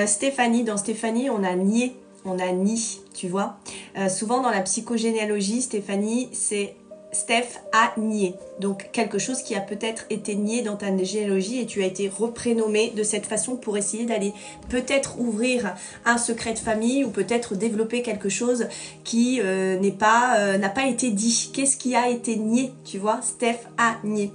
Stéphanie, dans Stéphanie, on a nié, on a ni, tu vois. Souvent dans la psychogénéalogie, Stéphanie, c'est Steph a nié. Donc quelque chose qui a peut-être été nié dans ta généalogie et tu as été reprénommé de cette façon pour essayer d'aller peut-être ouvrir un secret de famille ou peut-être développer quelque chose qui n'a pas été dit. Qu'est-ce qui a été nié, tu vois? Steph a nié.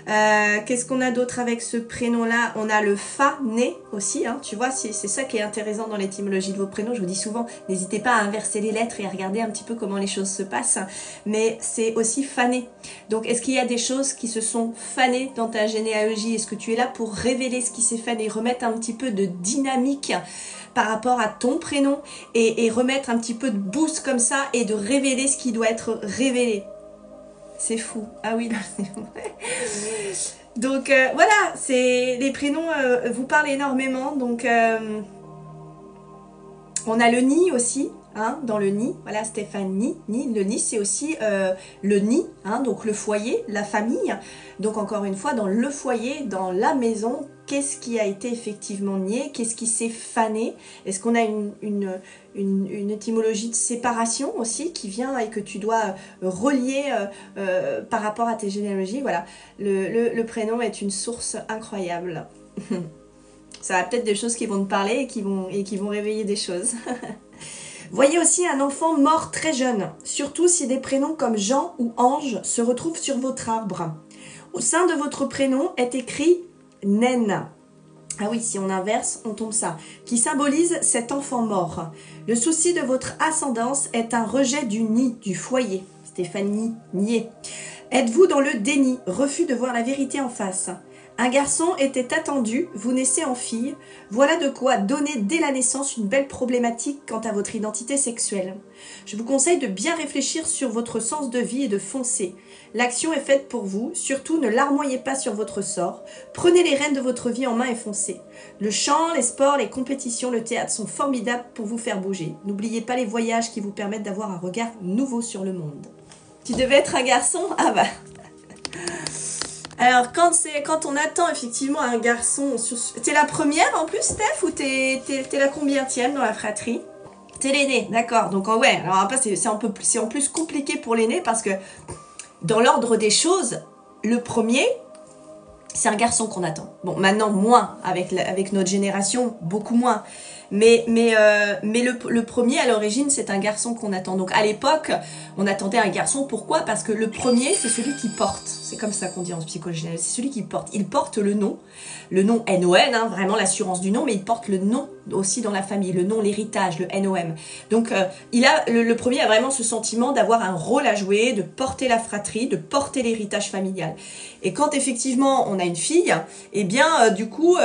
Qu'est-ce qu'on a d'autre avec ce prénom-là? On a le Fa-né aussi, hein, tu vois, c'est ça qui est intéressant dans l'étymologie de vos prénoms. Je vous dis souvent, n'hésitez pas à inverser les lettres et à regarder un petit peu comment les choses se passent, mais c'est aussi fané. Donc, est-ce qu'il y a des choses qui se sont fanées dans ta généalogie? Est-ce que tu es là pour révéler ce qui s'est fané, remettre un petit peu de dynamique par rapport à ton prénom et remettre un petit peu de boost comme ça et de révéler ce qui doit être révélé? C'est fou. Ah oui, là, c'est vrai. Donc, voilà, les prénoms vous parlent énormément. Donc, on a le nid aussi, hein, dans le nid. Voilà, Stéphanie, nid. Le nid, c'est aussi le nid, hein, donc le foyer, la famille. Donc, encore une fois, dans le foyer, dans la maison, qu'est-ce qui a été effectivement nié? Qu'est-ce qui s'est fané? Est-ce qu'on a une étymologie de séparation aussi qui vient et que tu dois relier par rapport à tes généalogies? Voilà, le prénom est une source incroyable. Ça va peut-être des choses qui vont te parler et qui vont réveiller des choses. Voyez aussi un enfant mort très jeune, surtout si des prénoms comme Jean ou Ange se retrouvent sur votre arbre. Au sein de votre prénom est écrit Naine. Ah oui, si on inverse, on tombe ça. Qui symbolise cet enfant mort. Le souci de votre ascendance est un rejet du nid, du foyer. Stéphanie, nier. Êtes-vous dans le déni, refus de voir la vérité en face? Un garçon était attendu, vous naissez en fille. Voilà de quoi donner dès la naissance une belle problématique quant à votre identité sexuelle. Je vous conseille de bien réfléchir sur votre sens de vie et de foncer. L'action est faite pour vous, surtout ne larmoyez pas sur votre sort. Prenez les rênes de votre vie en main et foncez. Le chant, les sports, les compétitions, le théâtre sont formidables pour vous faire bouger. N'oubliez pas les voyages qui vous permettent d'avoir un regard nouveau sur le monde. Tu devais être un garçon? Ah bah... Alors, quand on attend effectivement un garçon... T'es la première en plus, Steph, ou t'es la combientième dans la fratrie? T'es l'aîné, d'accord. Donc, ouais, alors après, c'est en plus compliqué pour l'aîné parce que dans l'ordre des choses, le premier, c'est un garçon qu'on attend. Bon, maintenant, moins, avec notre génération, beaucoup moins. Mais le premier, à l'origine, c'est un garçon qu'on attend. Donc, à l'époque, on attendait un garçon. Pourquoi? Parce que le premier, c'est celui qui porte. C'est comme ça qu'on dit en psychologie. C'est celui qui porte. Il porte le nom N-O-N, hein, vraiment l'assurance du nom, mais il porte le nom aussi dans la famille, le nom, l'héritage, le N-O-M. Donc, le premier a vraiment ce sentiment d'avoir un rôle à jouer, de porter la fratrie, de porter l'héritage familial. Et quand effectivement on a une fille, eh bien du coup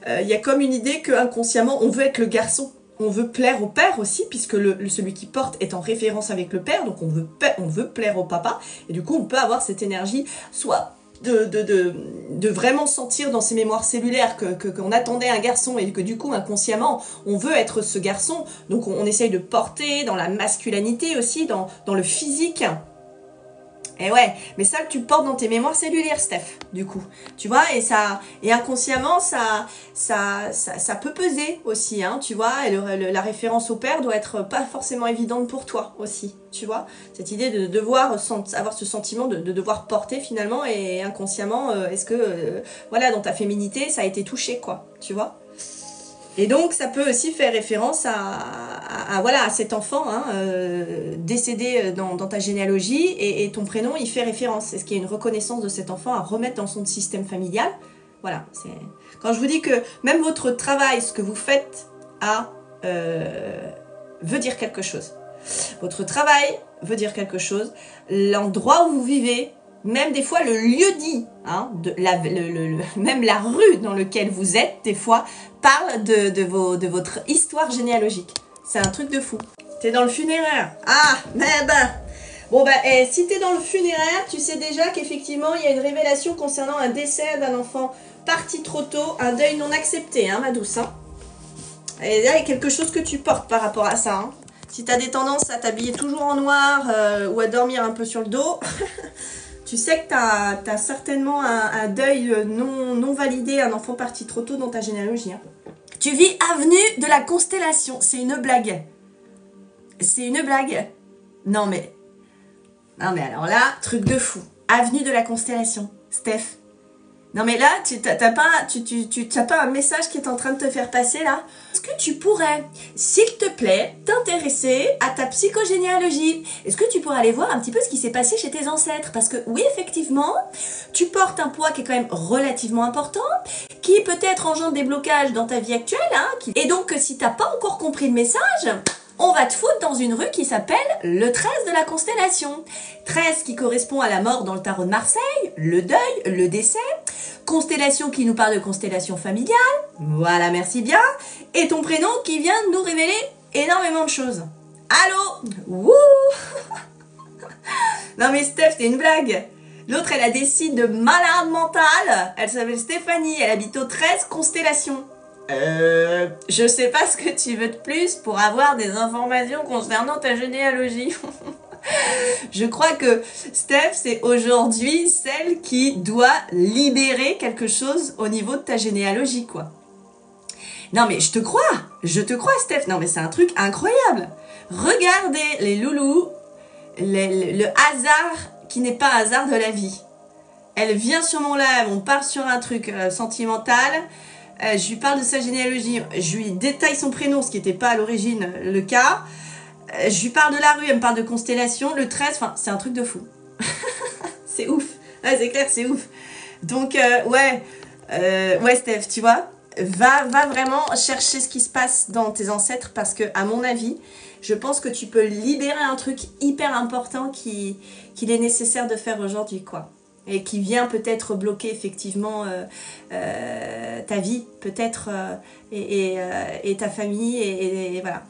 il y a comme une idée que inconsciemment on veut être le garçon, on veut plaire au père aussi puisque celui qui porte est en référence avec le père, donc on veut plaire au papa et du coup on peut avoir cette énergie soit de vraiment sentir dans ses mémoires cellulaires qu'on attendait un garçon et que du coup inconsciemment on veut être ce garçon, donc on essaye de porter dans la masculinité aussi, dans le physique. Et ouais, mais ça tu le portes dans tes mémoires cellulaires, Steph, du coup. Tu vois, et inconsciemment, ça peut peser aussi, hein, tu vois, et la référence au père doit être pas forcément évidente pour toi aussi, tu vois. Cette idée de devoir avoir ce sentiment de devoir porter finalement, et inconsciemment, est-ce que, voilà, dans ta féminité, ça a été touché, quoi, tu vois. Et donc, ça peut aussi faire référence à cet enfant hein, décédé dans ta généalogie et ton prénom, il fait référence. Est-ce qu'il y a une reconnaissance de cet enfant à remettre dans son système familial? Voilà. Quand je vous dis que même votre travail, ce que vous faites, veut dire quelque chose. Votre travail veut dire quelque chose. L'endroit où vous vivez, même des fois le lieu dit, hein, même la rue dans laquelle vous êtes, des fois, parle de votre histoire généalogique. C'est un truc de fou. T'es dans le funéraire. Ah, mais ben. Bon ben, si t'es dans le funéraire, tu sais déjà qu'effectivement, il y a une révélation concernant un décès d'un enfant parti trop tôt, un deuil non accepté, hein, ma douce. Hein. Et là, il y a quelque chose que tu portes par rapport à ça. Hein. Si t'as des tendances à t'habiller toujours en noir ou à dormir un peu sur le dos... Tu sais que tu as certainement un deuil non validé, un enfant parti trop tôt dans ta généalogie. Hein. Tu vis avenue de la Constellation. C'est une blague. C'est une blague. Non mais alors là, truc de fou. Avenue de la Constellation. Steph. Non mais là, tu t'as pas un message qui est en train de te faire passer là? Est-ce que tu pourrais, s'il te plaît, t'intéresser à ta psychogénéalogie? Est-ce que tu pourrais aller voir un petit peu ce qui s'est passé chez tes ancêtres? Parce que oui, effectivement, tu portes un poids qui est quand même relativement important, qui peut-être engendre des blocages dans ta vie actuelle, hein, et donc si t'as pas encore compris le message, on va te foutre dans une rue qui s'appelle le 13 de la Constellation. 13 qui correspond à la mort dans le tarot de Marseille, le deuil, le décès. Constellation qui nous parle de constellation familiale. Voilà, merci bien. Et ton prénom qui vient de nous révéler énormément de choses. Allô? Wouh! Non mais Steph, c'est une blague. L'autre, elle a des signes de malade mentale. Elle s'appelle Stéphanie, elle habite au 13 Constellation. Je sais pas ce que tu veux de plus pour avoir des informations concernant ta généalogie. Je crois que Steph, c'est aujourd'hui celle qui doit libérer quelque chose au niveau de ta généalogie, quoi. Non mais je te crois, Steph. Non mais c'est un truc incroyable. Regardez les loulous, le hasard qui n'est pas hasard de la vie. Elle vient sur mon live, on part sur un truc sentimental. Je lui parle de sa généalogie, je lui détaille son prénom, ce qui n'était pas à l'origine le cas. Je lui parle de la rue, elle me parle de constellation, le 13, enfin, c'est un truc de fou. C'est ouf. Ouais, c'est clair, c'est ouf. Donc, ouais, Steph, tu vois, va vraiment chercher ce qui se passe dans tes ancêtres parce que, à mon avis, je pense que tu peux libérer un truc hyper important qu'il est nécessaire de faire aujourd'hui, quoi. Et qui vient peut-être bloquer effectivement ta vie, peut-être, et ta famille, et voilà.